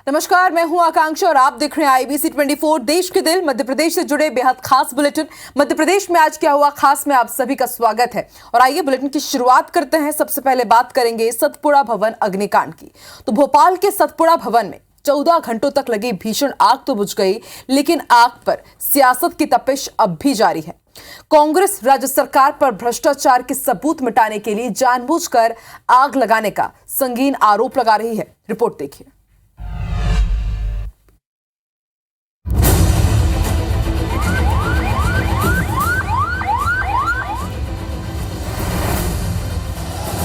नमस्कार, मैं हूं आकांक्षा और आप देख रहे हैं IBC 24 देश के दिल मध्य प्रदेश से जुड़े बेहद खास बुलेटिन। मध्य प्रदेश में आज क्या हुआ खास में आप सभी का स्वागत है। और आइए बुलेटिन की शुरुआत करते हैं। सबसे पहले बात करेंगे सतपुड़ा भवन अग्निकांड की। तो भोपाल के सतपुड़ा भवन में 14 घंटों तक लगी भीषण आग तो बुझ गई, लेकिन आग पर सियासत की तपिश अब भी जारी है। कांग्रेस राज्य सरकार पर भ्रष्टाचार के सबूत मिटाने के लिए जानबूझकर आग लगाने का संगीन आरोप लगा रही है। रिपोर्ट देखिए।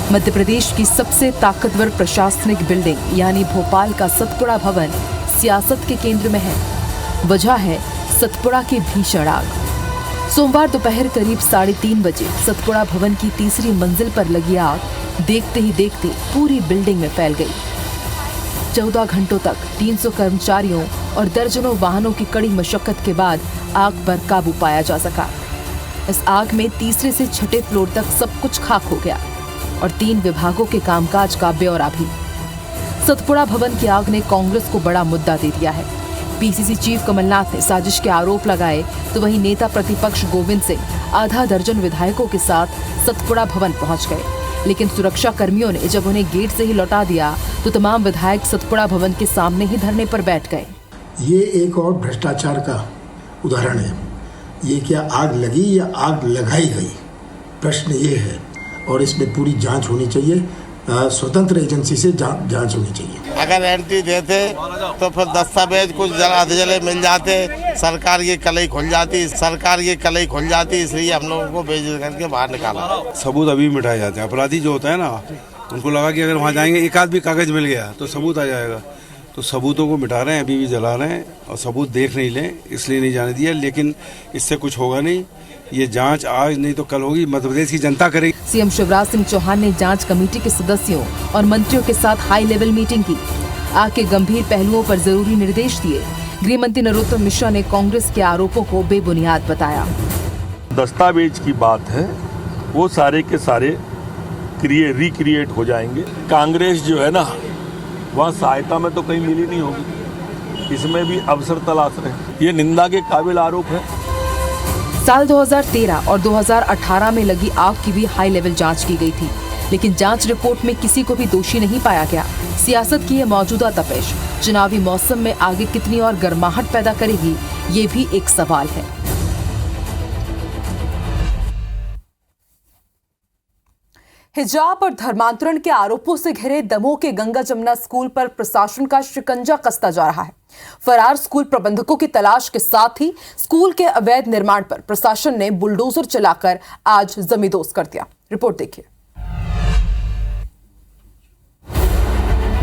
मध्य प्रदेश की सबसे ताकतवर प्रशासनिक बिल्डिंग यानी भोपाल का सतपुड़ा भवन सियासत के केंद्र में है। वजह है सतपुड़ा की भीषण आग। सोमवार दोपहर करीब 3:30 बजे सतपुड़ा भवन की तीसरी मंजिल पर लगी आग देखते ही देखते पूरी बिल्डिंग में फैल गई। 14 घंटों तक 300 कर्मचारियों और दर्जनों वाहनों की कड़ी मशक्कत के बाद आग पर काबू पाया जा सका। इस आग में तीसरे से छठे फ्लोर तक सब कुछ खाक हो गया और 3 विभागों के कामकाज का ब्यौरा भी। सतपुड़ा भवन की आग ने कांग्रेस को बड़ा मुद्दा दे दिया है। पीसीसी चीफ कमलनाथ ने साजिश के आरोप लगाए तो वहीं नेता प्रतिपक्ष गोविंद सिंह आधा दर्जन विधायकों के साथ सतपुड़ा भवन पहुंच गए, लेकिन सुरक्षा कर्मियों ने जब उन्हें गेट से ही लौटा दिया तो तमाम विधायक सतपुड़ा भवन के सामने ही धरने पर बैठ गए। ये एक और भ्रष्टाचार का उदाहरण है। ये क्या आग लगी या आग लगाई गई, प्रश्न ये है। और इसमें पूरी जांच होनी चाहिए, स्वतंत्र एजेंसी से जांच होनी चाहिए। अगर एंट्री देते तो फिर दस्तावेज कुछ आधे जले मिल जाते, सरकार ये कलई खुल जाती, इसलिए हम लोगों को बेइज्जत करके बाहर निकाला। सबूत अभी मिटाए जाते हैं। अपराधी जो होता है ना, उनको लगा कि अगर वहाँ जाएंगे एक आध भी कागज मिल गया तो सबूत आ जाएगा, तो सबूतों को मिटा रहे हैं, अभी भी जला रहे हैं और सबूत देख नहीं लें इसलिए नहीं जाने दिया। लेकिन इससे कुछ होगा नहीं, ये जांच आज नहीं तो कल होगी, मध्य प्रदेश की जनता करेगी। सीएम शिवराज सिंह चौहान ने जांच कमेटी के सदस्यों और मंत्रियों के साथ हाई लेवल मीटिंग की। आग के गंभीर पहलुओं पर जरूरी निर्देश दिए। गृह मंत्री नरोत्तम मिश्रा ने कांग्रेस के आरोपों को बेबुनियाद बताया। दस्तावेज की बात है, वो सारे के सारे रिक्रिएट हो जाएंगे। कांग्रेस जो है ना, वहाँ सहायता में तो कहीं मिली नहीं होगी, इसमें भी अवसर तलाश रहे हैं। ये निंदा के काबिल आरोप है। साल 2013 और 2018 में लगी आग की भी हाई लेवल जांच की गई थी, लेकिन जांच रिपोर्ट में किसी को भी दोषी नहीं पाया गया। सियासत की ये मौजूदा तपिश चुनावी मौसम में आगे कितनी और गर्माहट पैदा करेगी, ये भी एक सवाल है। हिजाब और धर्मांतरण के आरोपों से घिरे दमोह के गंगा जमुना स्कूल पर प्रशासन का शिकंजा कसता जा रहा है। फरार स्कूल प्रबंधकों की तलाश के साथ ही स्कूल के अवैध निर्माण पर प्रशासन ने बुलडोजर चलाकर आज जमींदोज कर दिया। रिपोर्ट देखिए।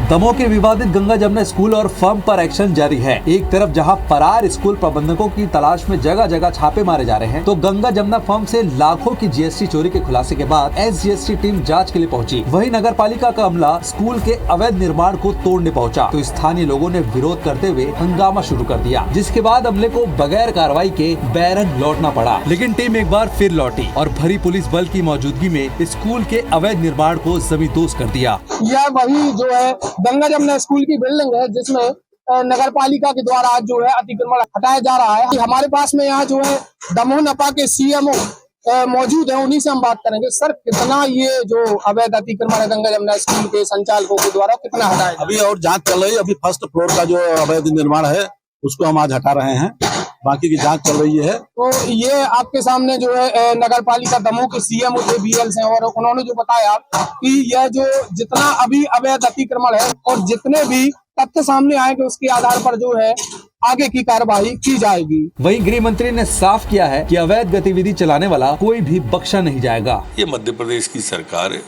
दमोह के विवादित गंगा जमुना स्कूल और फर्म पर एक्शन जारी है। एक तरफ जहां फरार स्कूल प्रबंधकों की तलाश में जगह जगह छापे मारे जा रहे हैं, तो गंगा जमुना फर्म से लाखों की जीएसटी चोरी के खुलासे के बाद एसजीएसटी टीम जांच के लिए पहुंची। वहीं नगर पालिका का अमला स्कूल के अवैध निर्माण को तोड़ने पहुंचा, तो स्थानीय लोगों ने विरोध करते हुए हंगामा शुरू कर दिया, जिसके बाद अमले को बगैर कार्रवाई के बैरन लौटना पड़ा। लेकिन टीम एक बार फिर लौटी और भरी पुलिस बल की मौजूदगी में स्कूल के अवैध निर्माण को जमींदोज कर दिया। यह वही जो है गंगा जमुना स्कूल की बिल्डिंग है, जिसमें नगर पालिका के द्वारा आज जो है अतिक्रमण हटाया जा रहा है। हमारे पास में यहाँ जो है दमोह नपा के सीएमओ मौजूद है, उन्हीं से हम बात करेंगे। सर, कितना ये जो अवैध अतिक्रमण है गंगा जमुना स्कूल के संचालकों के द्वारा, कितना हटाया? अभी और जांच चल रही है। अभी फर्स्ट फ्लोर का जो अवैध निर्माण है उसको हम आज हटा रहे हैं, बाकी की जांच चल रही है। तो ये आपके सामने जो है नगर पालिका दमोह के सीएमओ थे बीएल से, और उन्होंने जो बताया कि यह जो जितना अभी अवैध अतिक्रमण है और जितने भी तथ्य सामने आएंगे उसके आधार पर जो है आगे की कार्रवाई की जाएगी। वहीं गृह मंत्री ने साफ किया है कि अवैध गतिविधि चलाने वाला कोई भी बख्शा नहीं जाएगा। ये मध्य प्रदेश की सरकार है,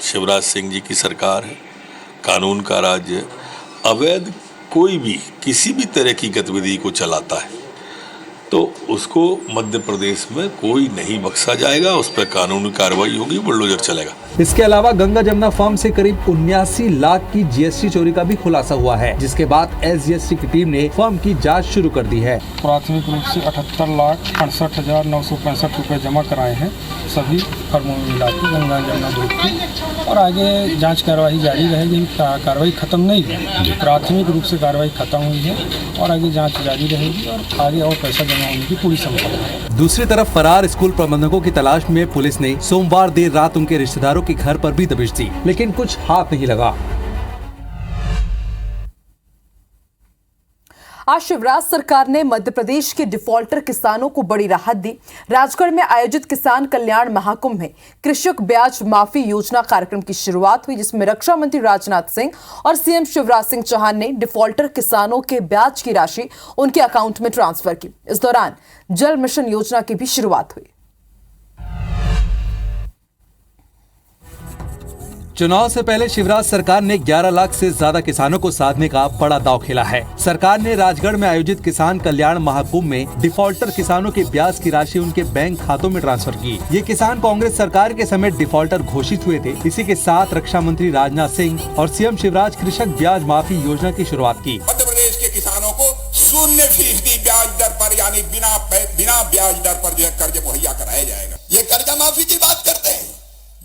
शिवराज सिंह जी की सरकार है, कानून का राज्य है। अवैध कोई भी किसी भी तरह की गतिविधि को चलाता है तो उसको मध्य प्रदेश में कोई नहीं बख्शा जाएगा, उस पर कानूनी कार्रवाई होगी, बुलडोजर चलेगा। इसके अलावा गंगा जमुना फर्म से करीब 79 लाख की जीएसटी चोरी का भी खुलासा हुआ है, जिसके बाद एसजीएसटी की टीम ने फर्म की जांच शुरू कर दी है। प्राथमिक रूप से 78,68,965 रुपए जमा कराए हैं सभी फर्मों में मिला के गंगा जमुना ग्रुप की, और आगे जांच कार्रवाई जारी रहेगी। कार्रवाई खत्म नहीं है, प्राथमिक रूप से कार्रवाई खत्म हुई है और आगे जांच जारी रहेगी और आगे और पैसा जमा होने की पूरी संभावना है। दूसरी तरफ फरार स्कूल प्रबंधकों की तलाश में पुलिस ने सोमवार देर रात उनके रिश्तेदारों के घर पर भी दबिश दी, लेकिन कुछ हाथ नहीं लगा। आज शिवराज सरकार ने मध्य प्रदेश के डिफॉल्टर किसानों को बड़ी राहत दी। राजगढ़ में आयोजित किसान कल्याण महाकुंभ में कृषक ब्याज माफी योजना कार्यक्रम की शुरुआत हुई, जिसमें रक्षा मंत्री राजनाथ सिंह और सीएम शिवराज सिंह चौहान ने डिफॉल्टर किसानों के ब्याज की राशि उनके अकाउंट में ट्रांसफर की। इस दौरान जल मिशन योजना की भी शुरुआत हुई। चुनाव से पहले शिवराज सरकार ने 11 लाख से ज्यादा किसानों को साधने का बड़ा दांव खेला है। सरकार ने राजगढ़ में आयोजित किसान कल्याण महाकुंभ में डिफॉल्टर किसानों के ब्याज की राशि उनके बैंक खातों में ट्रांसफर की। ये किसान कांग्रेस सरकार के समय डिफॉल्टर घोषित हुए थे। इसी के साथ रक्षा मंत्री राजनाथ सिंह और सीएम शिवराज कृषक ब्याज माफी योजना की शुरुआत की। मध्य प्रदेश के किसानों को 0% ब्याज दर पर, यानी बिना ब्याज दर पर जो है कर्ज मुहैया कराया जाएगा। ये कर्जा माफी की बात करते हैं,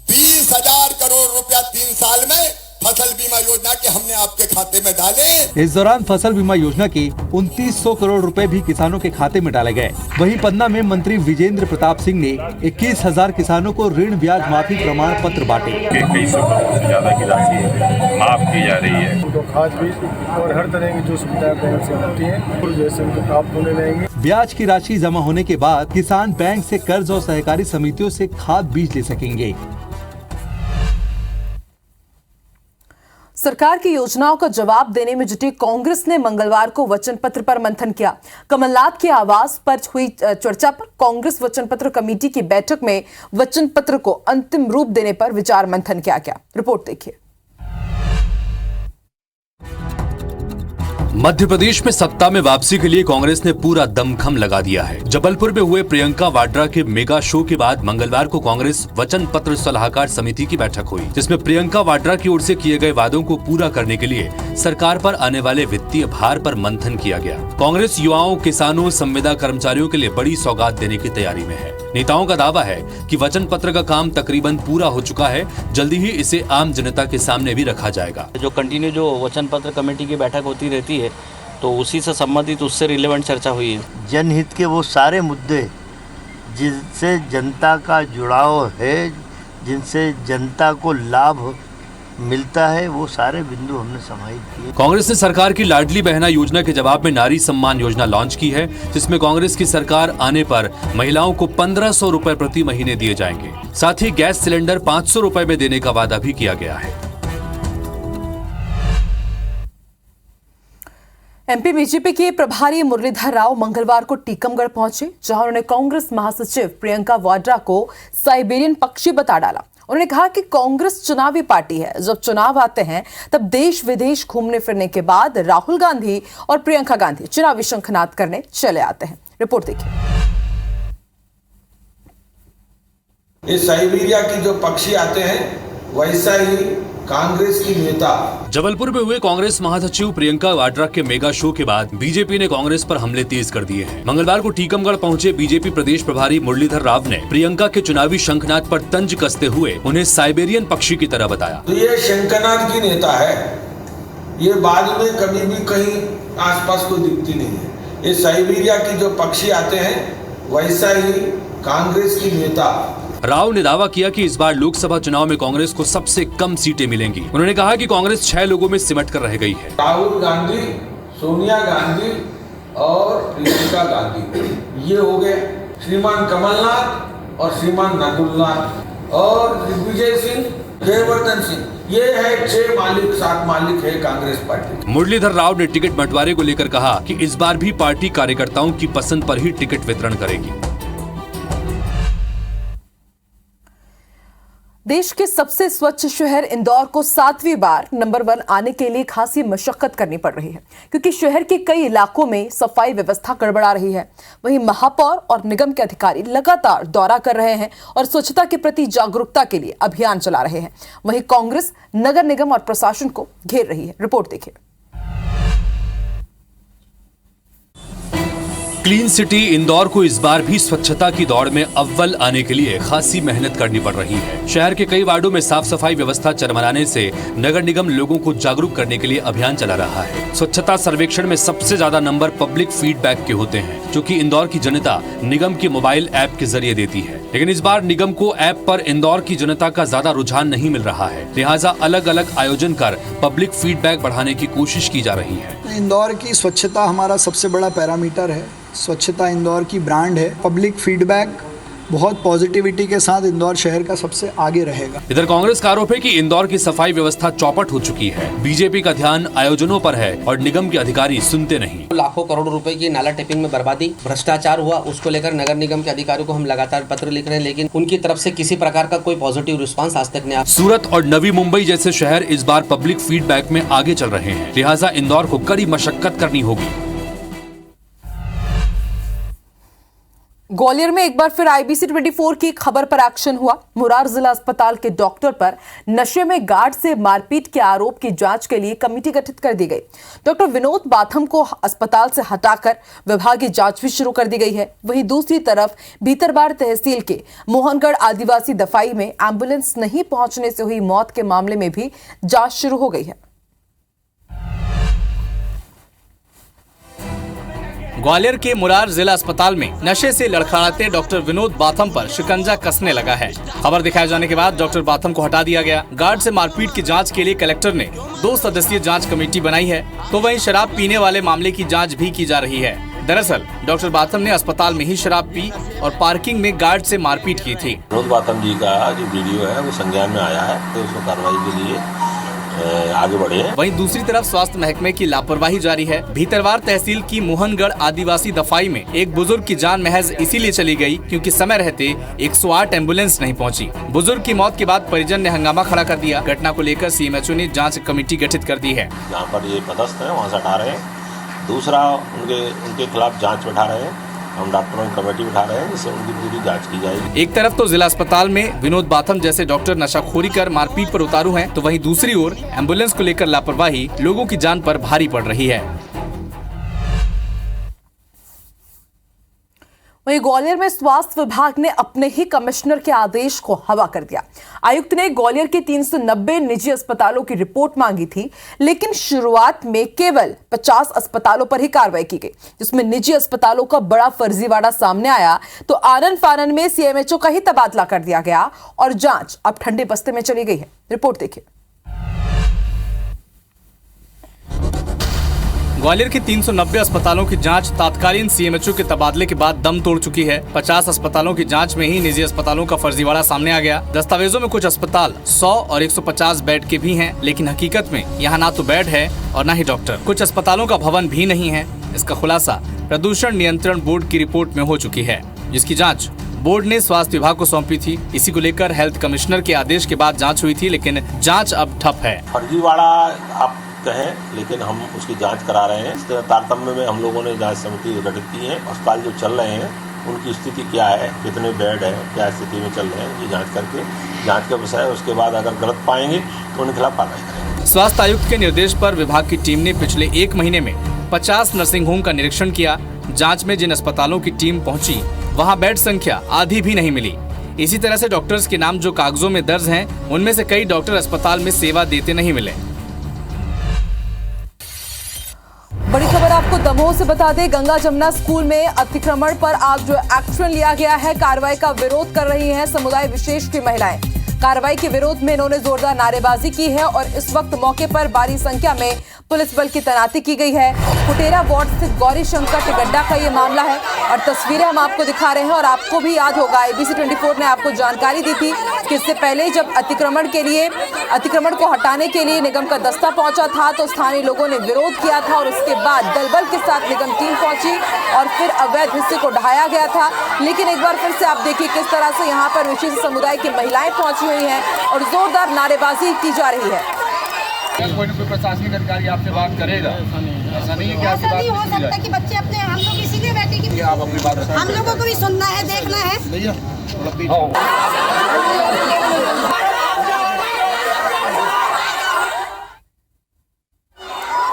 20,000 करोड़ रुपया 3 साल में फसल बीमा योजना के हमने आपके खाते में डाले। इस दौरान फसल बीमा योजना के 2900 करोड़ रुपए भी किसानों के खाते में डाले गए। वहीं पन्ना में मंत्री विजेंद्र प्रताप सिंह ने 21,000 किसानों को ऋण ब्याज माफी प्रमाण पत्र बांटे। 2100 करोड़ से ज्यादा की राशि माफ की जा रही है। उनको खाद बीज और हर तरह की जो सुविधाएं बैंक से होती है जैसे उनको प्राप्त होने लगेंगे। ब्याज की राशि जमा होने के बाद किसान बैंक से कर्ज और सहकारी समितियों से खाद बीज ले सकेंगे। सरकार की योजनाओं का जवाब देने में जुटी कांग्रेस ने मंगलवार को वचन पत्र पर मंथन किया। कमलनाथ के आवास पर हुई चर्चा पर कांग्रेस वचन पत्र कमेटी की बैठक में वचन पत्र को अंतिम रूप देने पर विचार मंथन किया गया। रिपोर्ट देखिए। मध्य प्रदेश में सत्ता में वापसी के लिए कांग्रेस ने पूरा दमखम लगा दिया है। जबलपुर में हुए प्रियंका वाड्रा के मेगा शो के बाद मंगलवार को कांग्रेस वचन पत्र सलाहकार समिति की बैठक हुई, जिसमें प्रियंका वाड्रा की ओर से किए गए वादों को पूरा करने के लिए सरकार पर आने वाले वित्तीय भार पर मंथन किया गया। कांग्रेस युवाओं, किसानों, संविदा कर्मचारियों के लिए बड़ी सौगात देने की तैयारी में है। नेताओं का दावा है कि वचन पत्र का काम तकरीबन पूरा हो चुका है, जल्दी ही इसे आम जनता के सामने भी रखा जाएगा। जो कंटिन्यू जो वचन पत्र कमेटी की बैठक होती रहती है, तो उसी से संबंधित उससे रिलेवेंट चर्चा हुई है। जनहित के वो सारे मुद्दे जिनसे जनता का जुड़ाव है, जिनसे जनता को लाभ मिलता है, वो सारे बिंदु हमने समाहित किए। कांग्रेस ने सरकार की लाडली बहना योजना के जवाब में नारी सम्मान योजना लॉन्च की है, जिसमें कांग्रेस की सरकार आने पर महिलाओं को 1500 रुपए प्रति महीने दिए जाएंगे। साथ ही गैस सिलेंडर 500 रुपए में देने का वादा भी किया गया है। एमपी बीजेपी के प्रभारी मुरलीधर राव मंगलवार को टीकमगढ़ पहुंचे, जहां उन्होंने कांग्रेस महासचिव प्रियंका वाड्रा को साइबेरियन पक्षी बता डाला। उन्होंने कहा कि कांग्रेस चुनावी पार्टी है, जब चुनाव आते हैं तब देश विदेश घूमने फिरने के बाद राहुल गांधी और प्रियंका गांधी चुनावी शंखनाद करने चले आते हैं। रिपोर्ट देखिए। इस साइबेरिया की जो पक्षी आते हैं, वैसा ही कांग्रेस की नेता। जबलपुर में हुए कांग्रेस महासचिव प्रियंका वाड्रा के मेगा शो के बाद बीजेपी ने कांग्रेस पर हमले तेज कर दिए हैं। मंगलवार को टीकमगढ़ पहुंचे बीजेपी प्रदेश प्रभारी मुरलीधर राव ने प्रियंका के चुनावी शंखनाद पर तंज कसते हुए उन्हें साइबेरियन पक्षी की तरह बताया। तो ये शंखनाद की नेता है, ये बाद में कभी भी कहीं आसपास कोई दिखती नहीं है। ये साइबेरिया की जो पक्षी आते हैं, वैसा ही कांग्रेस की नेता। राव ने दावा किया कि इस बार लोकसभा चुनाव में कांग्रेस को सबसे कम सीटें मिलेंगी। उन्होंने कहा कि कांग्रेस 6 लोगों में सिमट कर रह गई है। राहुल गांधी, सोनिया गांधी और प्रियंका गांधी, ये हो गए। श्रीमान कमलनाथ और श्रीमान नकुलनाथ और दिग्विजय सिंह, जयवर्धन सिंह, ये है 6 मालिक, 7 मालिक है कांग्रेस पार्टी। मुरलीधर राव ने टिकट बंटवारे को लेकर कहा कि इस बार भी पार्टी कार्यकर्ताओं की पसंद पर ही टिकट वितरण करेगी। देश के सबसे स्वच्छ शहर इंदौर को 7वीं बार नंबर 1 आने के लिए खासी मशक्कत करनी पड़ रही है, क्योंकि शहर के कई इलाकों में सफाई व्यवस्था गड़बड़ा रही है। वहीं महापौर और निगम के अधिकारी लगातार दौरा कर रहे हैं और स्वच्छता के प्रति जागरूकता के लिए अभियान चला रहे हैं। वहीं कांग्रेस नगर निगम और प्रशासन को घेर रही है। रिपोर्ट देखिए। क्लीन सिटी इंदौर को इस बार भी स्वच्छता की दौड़ में अव्वल आने के लिए खासी मेहनत करनी पड़ रही है। शहर के कई वार्डों में साफ सफाई व्यवस्था चरमराने से नगर निगम लोगों को जागरूक करने के लिए अभियान चला रहा है। स्वच्छता सर्वेक्षण में सबसे ज्यादा नंबर पब्लिक फीडबैक के होते हैं, जो कि इंदौर की जनता निगम के मोबाइल ऐप के जरिए देती है। लेकिन इस बार निगम को ऐप पर इंदौर की जनता का ज्यादा रुझान नहीं मिल रहा है, लिहाजा अलग अलग आयोजन कर पब्लिक फीडबैक बढ़ाने की कोशिश की जा रही है। इंदौर की स्वच्छता हमारा सबसे बड़ा पैरामीटर है। स्वच्छता इंदौर की ब्रांड है। पब्लिक फीडबैक बहुत पॉजिटिविटी के साथ इंदौर शहर का सबसे आगे रहेगा। इधर कांग्रेस का आरोप है कि इंदौर की सफाई व्यवस्था चौपट हो चुकी है। बीजेपी का ध्यान आयोजनों पर है और निगम के अधिकारी सुनते नहीं। लाखों करोड़ों रुपए की नाला टेपिंग में बर्बादी, भ्रष्टाचार हुआ, उसको लेकर नगर निगम के अधिकारियों को हम लगातार पत्र लिख रहे हैं, लेकिन उनकी तरफ से किसी प्रकार का कोई पॉजिटिव रिस्पांस आज तक नहीं आया। सूरत और नवी मुंबई जैसे शहर इस बार पब्लिक फीडबैक में आगे चल रहे हैं, लिहाजा इंदौर को कड़ी मशक्कत करनी होगी। ग्वालियर में एक बार फिर IBC 24 की खबर पर एक्शन हुआ। मुरार जिला अस्पताल के डॉक्टर पर नशे में गार्ड से मारपीट के आरोप की जांच के लिए कमेटी गठित कर दी गई। डॉक्टर विनोद बाथम को अस्पताल से हटाकर विभागीय जांच भी शुरू कर दी गई है। वहीं दूसरी तरफ भीतरबाड़ तहसील के मोहनगढ़ आदिवासी दफाई में एम्बुलेंस नहीं पहुंचने से हुई मौत के मामले में भी जांच शुरू हो गई है। ग्वालियर के मुरार जिला अस्पताल में नशे से लड़खड़ाते डॉक्टर विनोद बाथम पर शिकंजा कसने लगा है। खबर दिखाए जाने के बाद डॉक्टर बाथम को हटा दिया गया। गार्ड से मारपीट की जांच के लिए कलेक्टर ने 2 सदस्यीय जांच कमेटी बनाई है, तो वहीं शराब पीने वाले मामले की जांच भी की जा रही है। दरअसल डॉक्टर बाथम ने अस्पताल में ही शराब पी और पार्किंग में गार्ड से मारपीट की थी। विनोद बाथम जी का जो वीडियो है वो संज्ञान में आया है, तो उसको कार्रवाई के लिए आगे बढ़े हैं। वहीं दूसरी तरफ स्वास्थ्य महकमे की लापरवाही जारी है। भीतरवाड़ तहसील की मोहनगढ़ आदिवासी दफाई में एक बुजुर्ग की जान महज इसीलिए चली गई क्योंकि समय रहते 108 एम्बुलेंस नहीं पहुंची। बुजुर्ग की मौत के बाद परिजन ने हंगामा खड़ा कर दिया। घटना को लेकर CMHO ने जांच कमेटी गठित कर दी है। जहाँ पर ये पदस्थ है वहाँ से हटा रहे हैं। दूसरा उनके खिलाफ जाँच बैठा रहे हैं। हम डॉक्टरों की कमेटी उठा रहे हैं, जिससे उनकी पूरी जांच की जाएगी। एक तरफ तो जिला अस्पताल में विनोद बाथम जैसे डॉक्टर नशाखोरी कर मारपीट पर उतारू हैं, तो वहीं दूसरी ओर एम्बुलेंस को लेकर लापरवाही लोगों की जान पर भारी पड़ रही है। वहीं ग्वालियर में स्वास्थ्य विभाग ने अपने ही कमिश्नर के आदेश को हवा कर दिया। आयुक्त ने ग्वालियर के 390 निजी अस्पतालों की रिपोर्ट मांगी थी, लेकिन शुरुआत में केवल 50 अस्पतालों पर ही कार्रवाई की गई, जिसमें निजी अस्पतालों का बड़ा फर्जीवाड़ा सामने आया। तो आनन फानन में CMHO का ही तबादला कर दिया गया और जांच अब ठंडे बस्ते में चली गई है। रिपोर्ट देखिए। ग्वालियर के 390 अस्पतालों की जांच तात्कालीन CMHO के तबादले के बाद दम तोड़ चुकी है। 50 अस्पतालों की जांच में ही निजी अस्पतालों का फर्जीवाड़ा सामने आ गया। दस्तावेजों में कुछ अस्पताल 100 और 150 बेड के भी हैं, लेकिन हकीकत में यहाँ ना तो बेड है और न ही डॉक्टर। कुछ अस्पतालों का भवन भी नहीं है। इसका खुलासा प्रदूषण नियंत्रण बोर्ड की रिपोर्ट में हो चुकी है, जिसकी जाँच बोर्ड ने स्वास्थ्य विभाग को सौंपी थी। इसी को लेकर हेल्थ कमिश्नर के आदेश के बाद जाँच हुई थी, लेकिन जाँच अब ठप है। फर्जीवाड़ा आप कहें, लेकिन हम उसकी जांच करा रहे हैं। इस तारतम्य में हम लोगों ने जांच समिति गठित की है। अस्पताल जो चल रहे हैं उनकी स्थिति क्या है, कितने बेड है, क्या स्थिति में चल रहे हैं, ये जांच करके जांच का विषय है। उसके बाद अगर गलत पाएंगे तो उनके खिलाफ कार्रवाई करेंगे। स्वास्थ्य आयुक्त के निर्देश पर विभाग की टीम ने पिछले 1 महीने में 50 नर्सिंग होम का निरीक्षण किया। जाँच में जिन अस्पतालों की टीम पहुँची वहाँ बेड संख्या आधी भी नहीं मिली। इसी तरह से डॉक्टर्स के नाम जो कागजों में दर्ज हैं, उनमें से कई डॉक्टर अस्पताल में सेवा देते नहीं मिले। बड़ी खबर आपको दमोह से बता दें। गंगा जमुना स्कूल में अतिक्रमण पर आज जो एक्शन लिया गया है, कार्रवाई का विरोध कर रही हैं समुदाय विशेष की महिलाएं। कार्रवाई के विरोध में इन्होंने जोरदार नारेबाजी की है और इस वक्त मौके पर भारी संख्या में पुलिस बल की तैनाती की गई है। कुटेरा वार्ड स्थित गौरी शंकर टिकड्डा का ये मामला है और तस्वीरें हम आपको दिखा रहे हैं। और आपको भी याद होगा ABC 24 ने आपको जानकारी दी थी कि इससे पहले जब अतिक्रमण को हटाने के लिए निगम का दस्ता पहुंचा था तो स्थानीय लोगों ने विरोध किया था और उसके बाद दलबल के साथ निगम टीम पहुंची और फिर अवैध हिस्से को ढहाया गया था। लेकिन एक बार फिर से आप देखिए किस तरह से यहाँ पर विशेष समुदाय की महिलाएं पहुंची हुई हैं और जोरदार नारेबाजी की जा रही है। कोई न कोई प्रशासनिक अधिकारी आपसे बात करेगा, ऐसा नहीं है कि आपकी बात हो सकता कि बच्चे अपने हम लोग इसीलिए बैठे कि आप अपनी बात हम लोगों को भी सुनना है, देखना है। भैया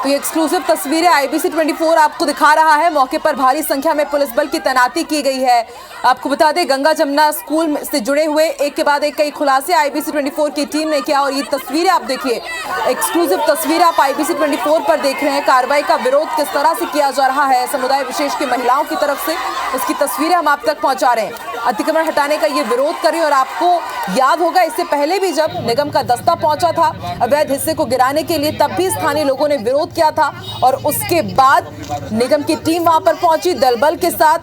तो ये एक्सक्लूसिव तस्वीरें ABC 24 आपको दिखा रहा है। मौके पर भारी संख्या में पुलिस बल की तैनाती की गई है। आपको बता दें गंगा जमुना स्कूल से जुड़े हुए एक के बाद एक कई खुलासे ABC 24 की टीम ने किया और ये तस्वीरें आप देखिए, एक्सक्लूसिव तस्वीरें आप ABC 24 पर देख रहे हैं। कार्रवाई का विरोध किस तरह से किया जा रहा है समुदाय विशेष की महिलाओं की तरफ से, उसकी तस्वीरें हम आप तक पहुंचा रहे हैं। अतिक्रमण हटाने का ये विरोध कर रही है और आपको याद होगा इससे पहले भी जब निगम का दस्ता पहुंचा था अवैध हिस्से को गिराने के लिए तब भी स्थानीय लोगों ने विरोध किया था और उसके बाद निगम की टीम वहां पर पहुंची दलबल के साथ।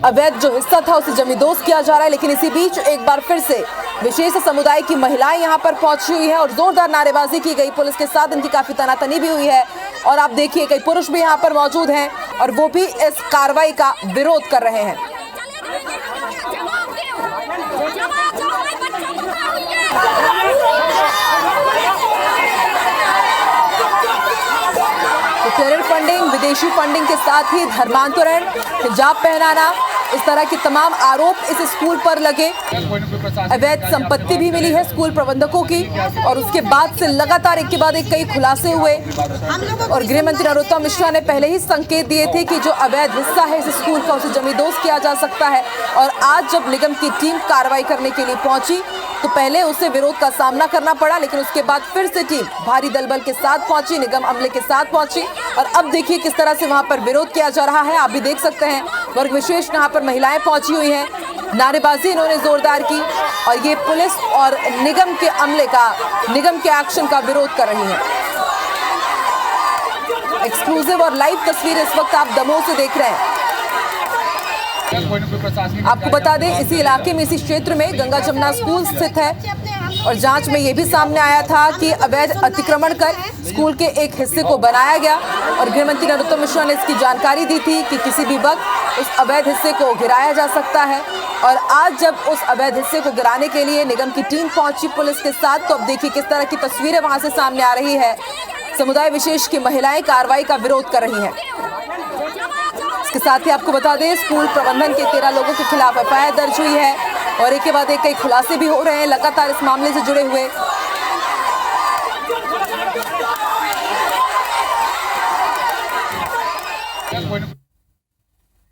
अवैध जो हिस्सा था उसे जमींदोज किया जा रहा है। लेकिन इसी बीच एक बार फिर से विशेष समुदाय की महिलाएं यहां पर पहुंची हुई हैं और जोरदार नारेबाजी की गई। पुलिस के साथ इनकी काफी तनातनी भी हुई है और आप देखिए कई पुरुष भी यहां पर मौजूद हैं और वो भी इस कार्रवाई का विरोध कर रहे हैं। टेरर फंडिंग, विदेशी फंडिंग के साथ ही धर्मांतरण, हिजाब पहनाना, इस तरह के तमाम आरोप इस स्कूल पर लगे। अवैध संपत्ति भी मिली है स्कूल प्रबंधकों की और उसके बाद से लगातार एक के बाद एक कई खुलासे हुए और गृह मंत्री नरोत्तम मिश्रा ने पहले ही संकेत दिए थे कि जो अवैध हिस्सा है इस स्कूल का उसे जमींदोज किया जा सकता है। और आज जब निगम की टीम कार्रवाई करने के लिए पहुंची तो पहले उसे विरोध का सामना करना पड़ा, लेकिन उसके बाद फिर से टीम भारी दलबल के साथ पहुंची, निगम अमले के साथ पहुंची और अब देखिए किस तरह से वहां पर विरोध किया जा रहा है। आप भी देख सकते हैं वर्ग विशेष यहाँ पर महिलाएं पहुंची हुई हैं, नारेबाजी इन्होंने जोरदार की और ये पुलिस और निगम के अमले का, निगम के एक्शन का विरोध कर रही है। एक्सक्लूसिव और लाइव तस्वीर इस वक्त आप दमोह से देख रहे हैं। आपको बता दें इसी इलाके में, इसी क्षेत्र में गंगा जमुना स्कूल स्थित है और जांच में यह भी सामने आया था कि अवैध अतिक्रमण कर स्कूल के एक हिस्से को बनाया गया और गृह मंत्री नरोत्तम मिश्रा ने इसकी जानकारी दी थी कि किसी भी वक्त उस अवैध हिस्से को गिराया जा सकता है। और आज जब उस अवैध हिस्से को गिराने के लिए निगम की टीम पहुंची पुलिस के साथ तो अब देखिए किस तरह की तस्वीरें वहां से सामने आ रही है। समुदाय विशेष की महिलाएं कार्रवाई का विरोध कर रही हैं। इसके साथ ही आपको बता दें स्कूल प्रबंधन के 13 लोगों के खिलाफ FIR दर्ज हुई है और एक के बाद एक कई खुलासे भी हो रहे हैं लगातार इस मामले से जुड़े हुए।